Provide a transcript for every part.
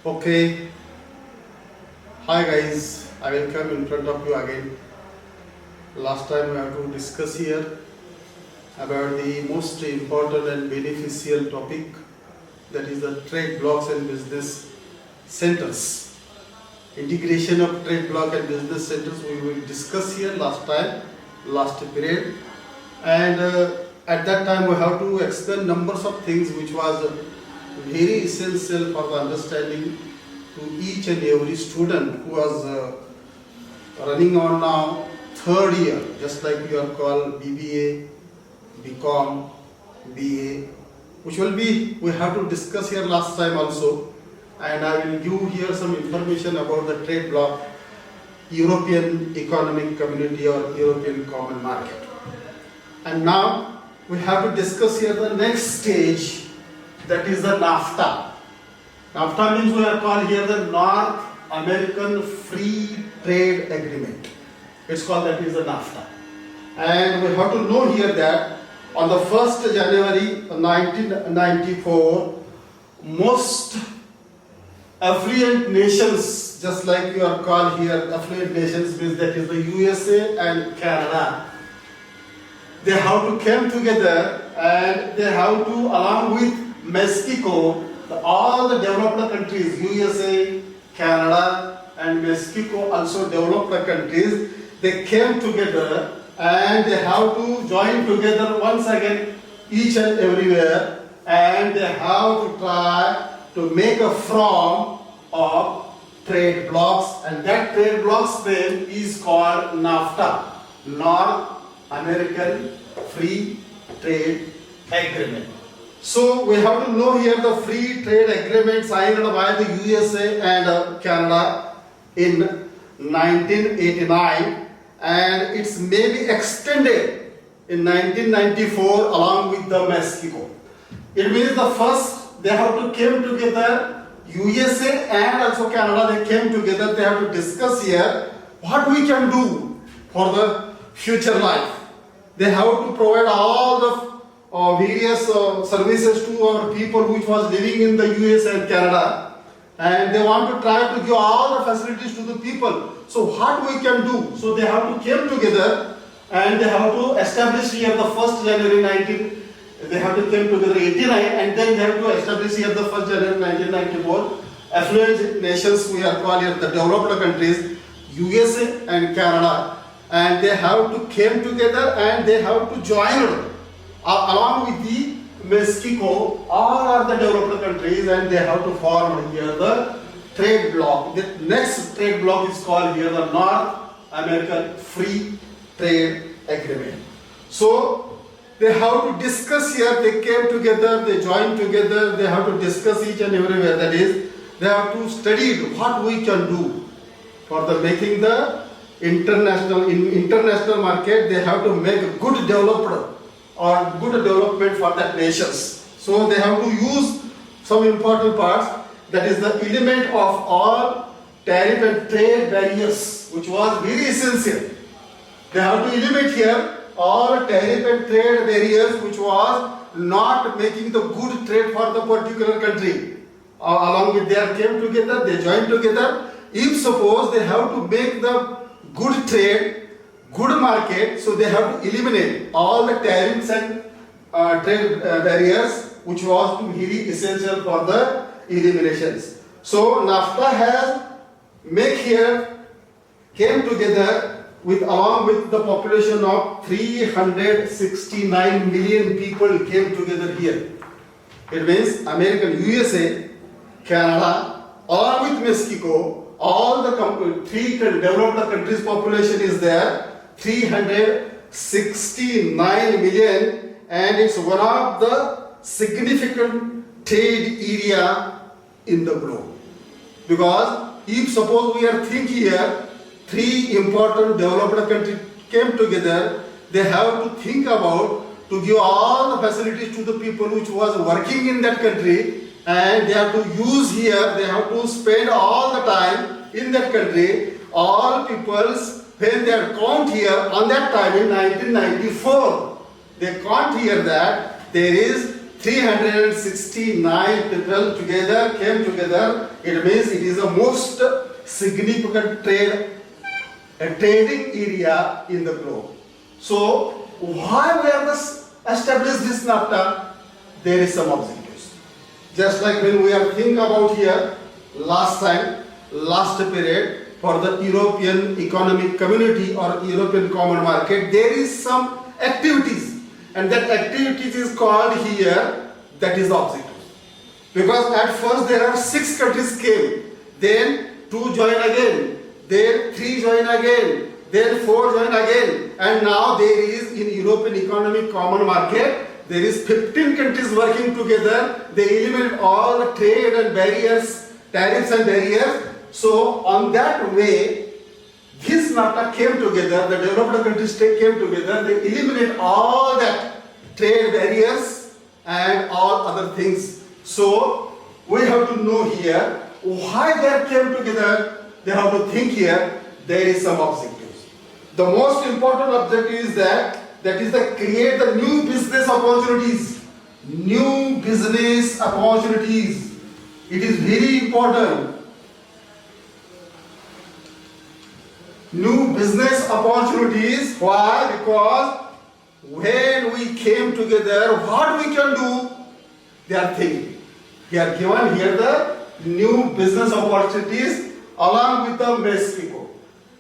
Okay, hi guys, I will come in front of you again. Last time we have to discuss here about the most important and beneficial topic, that is the trade blocks and business centers. Integration of trade block and business centers we will discuss here last period, and at that time we have to explain numbers of things which was very essential for the understanding to each and every student who was running on now third year, just like you are called BBA, BCom, BA, which will be, we have to discuss here last time also, and I will give here some information about the trade bloc, European Economic Community or European Common Market. And now we have to discuss here the next stage, that is the NAFTA. NAFTA means we are called here the North American Free Trade Agreement. It's called, that is the NAFTA. And we have to know here that on the 1st January 1994, most affluent nations, just like you are called here affluent nations, means that is the USA and Canada, they have to come together and they have to, along with Mexico, all the developed countries, USA, Canada and Mexico, also developed countries, they came together and they have to join together once again each and everywhere, and they have to try to make a form of trade blocks, and that trade blocks name is called NAFTA, North American Free Trade Agreement. So we have to know here the free trade agreement signed by the USA and Canada in 1989, and it's maybe extended in 1994 along with the Mexico. It means the first they have to came together, USA and also Canada, they came together, they have to discuss here what we can do for the future life. They have to provide all the various services to our people which was living in the US and Canada, and they want to try to give all the facilities to the people. So what we can do? So they have to came together and they have to establish here the 1st January 19, they have to came together 89, and then they have to establish here the 1st January 1994 affluent nations, we are called here the developed countries, USA and Canada, and they have to came together and they have to join along with the Mexico, all are the developed countries, and they have to form here the trade bloc. The next trade bloc is called here the North American Free Trade Agreement. So they have to discuss here, they came together, they joined together, they have to discuss each and everywhere, that is, they have to study what we can do for the making the international market. They have to make a good developed or good development for that nations. So they have to use some important parts, that is the element of all tariff and trade barriers, which was very essential. They have to eliminate here all tariff and trade barriers which was not making the good trade for the particular country. Along with they came together, they joined together. If suppose they have to make the good trade, good market, so they have to eliminate all the tariffs and trade barriers which was very essential for the eliminations. So NAFTA has came together with along with the population of 369 million people came together here. It means American USA, Canada, along with Mexico, all the three developed countries population is there, 369 million, and it's one of the significant trade area in the globe. Because if suppose we are thinking here, three important developed countries came together, they have to think about to give all the facilities to the people which was working in that country, and they have to use here, they have to spend all the time in that country. All peoples, when they count here on that time in 1994, they count here that there is 369 people came together. It means it is the most significant trading area in the globe. So why we have established this NAFTA? There is some objectives. Just like when we are thinking about here last period for the European Economic Community or European Common Market, there is some activities. And that activities is called here, that is the objective. Because at first there are 6 countries came, then 2 join again, then 3 join again, then 4 join again, and now there is in European Economic Common Market, there is 15 countries working together. They eliminate all the trade and barriers, tariffs and barriers. So on that way, this NAFTA came together, the developed countries came together, they eliminate all that trade barriers and all other things. So we have to know here why they came together. They have to think here there is some objectives. The most important objective is that is to create the new business opportunities. New business opportunities. It is very important. New business opportunities. Why? Because when we came together, what we can do, they are thinking. They are given here the new business opportunities along with the Mexico.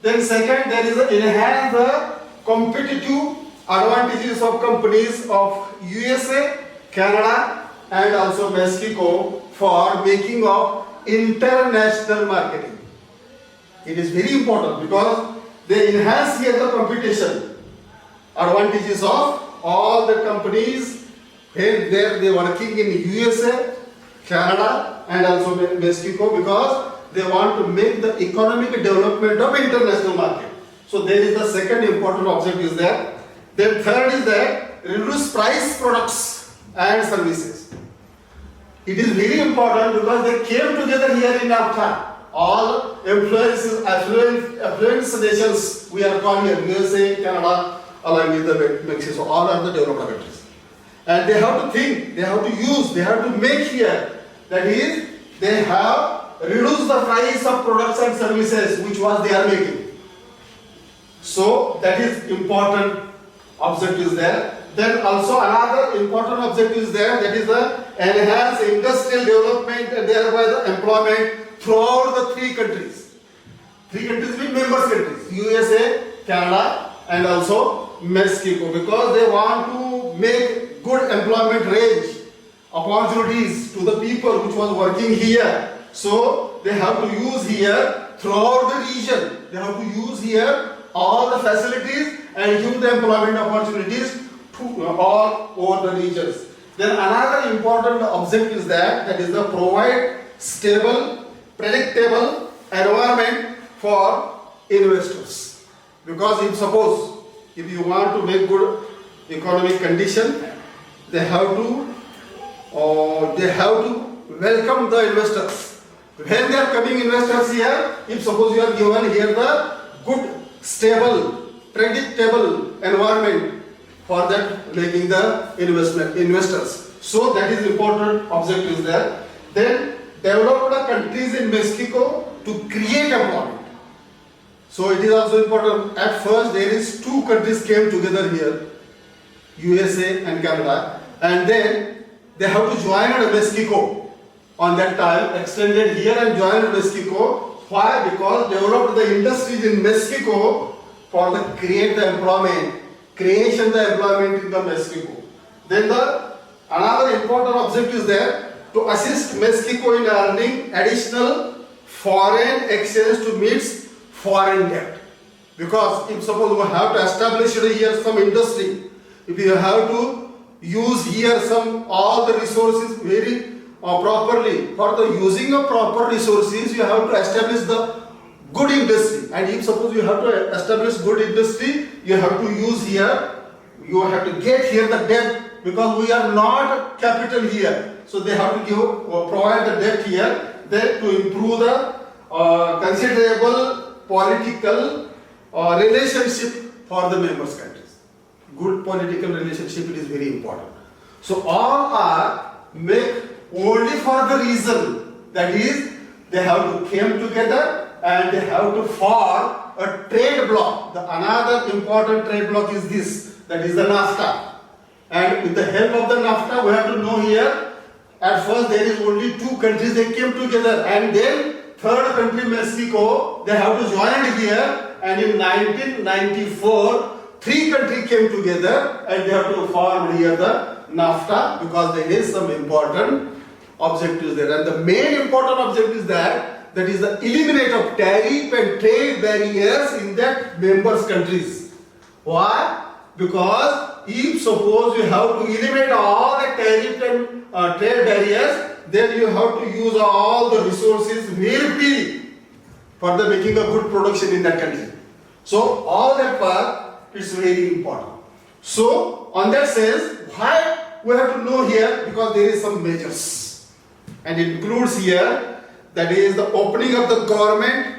Then second, there is enhance the competitive advantages of companies of USA, Canada and also Mexico for making of international marketing. It is very important because they enhance here the competition advantages of all the companies when they working in USA, Canada and also Mexico, because they want to make the economic development of international market. So there is the second important objective is there. Then third is that reduce price products and services. It is very important because they came together here in NAFTA. All affluent nations we are called here, USA, Canada, along with the Mexico, all are the developed countries. And they have to think, they have to use, they have to make here. That is, they have reduced the price of products and services which was they are making. So that is important objective is there. Then also another important objective is there, that is the enhance industrial development and thereby the employment throughout the 3 countries. 3 countries mean members countries, USA, Canada and also Mexico, because they want to make good employment range opportunities to the people which was working here. So they have to use here throughout the region. They have to use here all the facilities and give the employment opportunities to all over the regions. Then another important objective is that is the provide stable, predictable environment for investors. Because if you want to make good economic condition, they have to welcome the investors. When they are coming investors here, if suppose you are given here the good, stable, predictable environment for that making the investors. So that is important objective is there. Then develop the countries in Mexico to create employment. So it is also important. At first there is 2 countries came together here, USA and Canada, and then they have to join Mexico. On that time, extended here and joined Mexico. Why? Because developed the industries in Mexico for the create the employment, creation the employment in the Mexico. Then the another important objective is there to assist Mexico in earning additional foreign exchange to meet foreign debt. Because if suppose we have to establish here some industry, if you have to use here some all the resources very properly, for the using of proper resources you have to establish the good industry, and if suppose you have to establish good industry, you have to use here, you have to get here the debt, because we are not capital here, so they have to give provide the debt here, then to improve the considerable political relationship for the members countries. Good political relationship, it is very important. So all are make only for the reason that is they have to came together and they have to form a trade bloc. The another important trade bloc is this, that is the NAFTA. And with the help of the NAFTA, we have to know here, at first there is only two countries, they came together, and then third country, Mexico, they have to join here, and in 1994, three countries came together and they have to form here the NAFTA because there is some important objectives there. And the main important objective is that is the eliminate of tariff and trade barriers in that members countries. Why? Because if suppose you have to eliminate all the tariff and trade barriers, then you have to use all the resources very freely for the making a good production in that country. So all that part is very important. So on that sense, why we have to know here, because there is some measures, and it includes here that is the opening of the government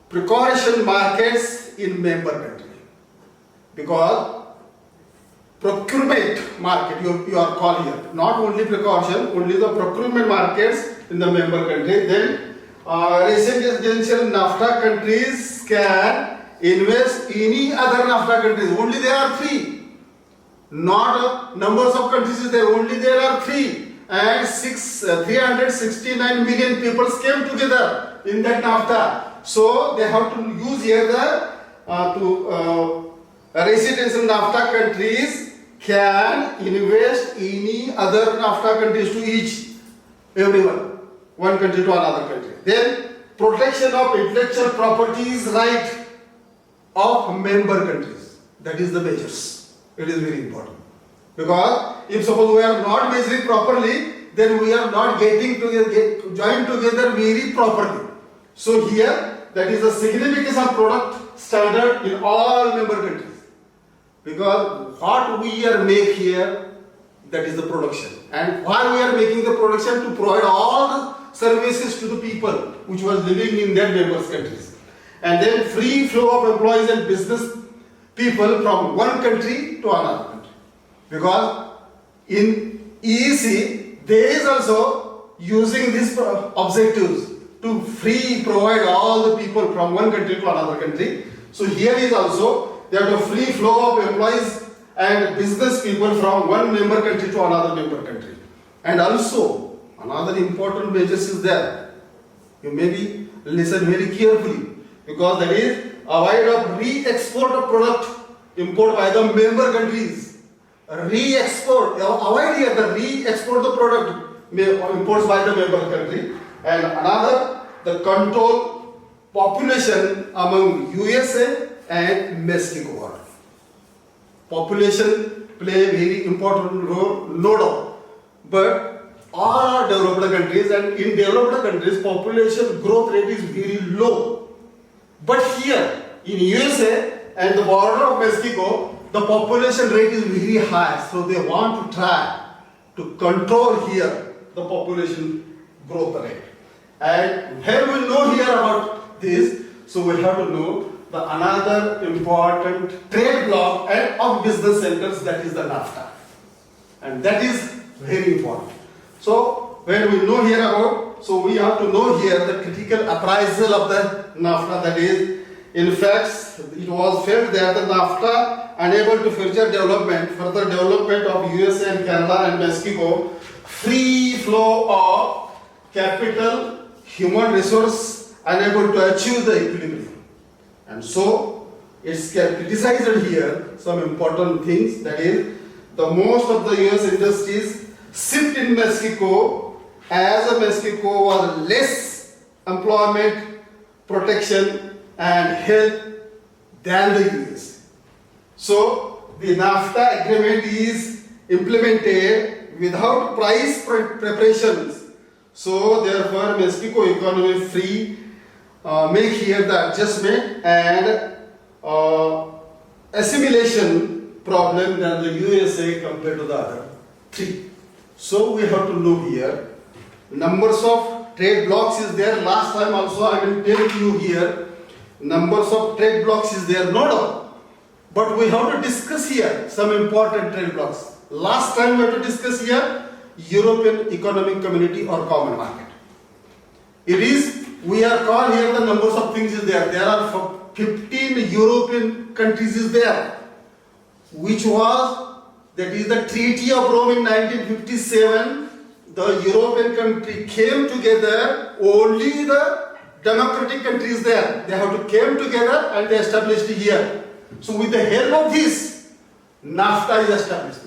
precaution markets in member country. Because procurement market you are called here, not only precaution, only the procurement markets in the member country. Then residential NAFTA countries can invest any other NAFTA countries. Only there are three, not numbers of countries is there. Only there are three, and 369 million people came together in that NAFTA. So they have to use here the residential NAFTA countries can invest any other NAFTA countries to each, everyone, one country to another country. Then protection of intellectual properties right of member countries. That is the measures. It is very important. Because if suppose we are not measuring properly, then we are not getting together, joined together very properly. So here, that is the significance of product standard in all member countries. Because what we are make here, that is the production. And why we are making the production? To provide all the services to the people which was living in their members countries. And then free flow of employees and business people from one country to another country. Because in EEC, there is also using these objectives to free provide all the people from one country to another country. So here is also they have a free flow of employees and business people from one member country to another member country. And also another important measures is there. You maybe listen very carefully, because that is avoid of re-export of product import by the member countries. Re-export, avoid here the re-export the product imports by the member country. And another, the control population among USA and Mexico. Population play a very important role, no doubt. But all are developed countries, and in developed countries, population growth rate is very low. But here in USA and the border of Mexico, the population rate is very high. So they want to try to control here the population growth rate. And when we know here about this, so we have to know the another important trade bloc and of business centers, that is the NAFTA. And that is very important. So when we know here about, so we have to know here the critical appraisal of the NAFTA, that is, in fact, it was felt that the NAFTA unable to further development of USA and Canada and Mexico, free flow of capital, human resource, unable to achieve the equilibrium. And so it's criticized here some important things, that is, the most of the US industries sit in Mexico, as Mexico was less employment, protection and health than the US. So the NAFTA agreement is implemented without price preparations. So therefore Mexico economy free make here the adjustment and assimilation problem than the USA compared to the other three. So we have to know here numbers of trade blocks is there. Last time also I will tell you here numbers of trade blocks is there, no doubt. But we have to discuss here some important trade blocks. Last time we have to discuss here European Economic Community or Common Market. It is, we are called here the numbers of things is there. There are 15 European countries is there, which was, that is the Treaty of Rome in 1957. The European country came together, only the democratic countries there. They have to came together and they established here. So with the help of this, NAFTA is established.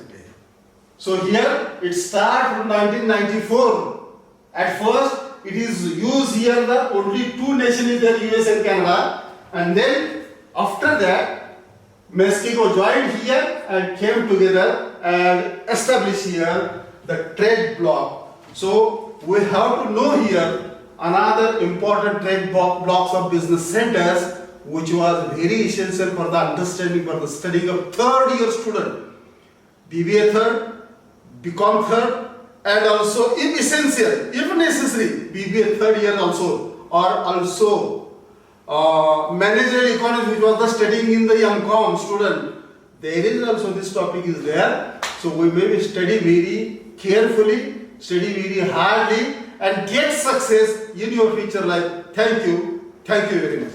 So here it starts from 1994. At first it is used here, the only two nations is there, US and Canada, and then after that Mexico joined here and came together and established here the trade bloc. So we have to know here another important trade blocks of business centers, which was very essential for the understanding, for the studying of third year student. BBA third, BCom third, and also if essential, if necessary, BBA third year also, or also managerial economics, which was the studying in the MCom student. There is also this topic is there. So we may study very carefully, study very hardly, and get success in your future life. Thank you very much.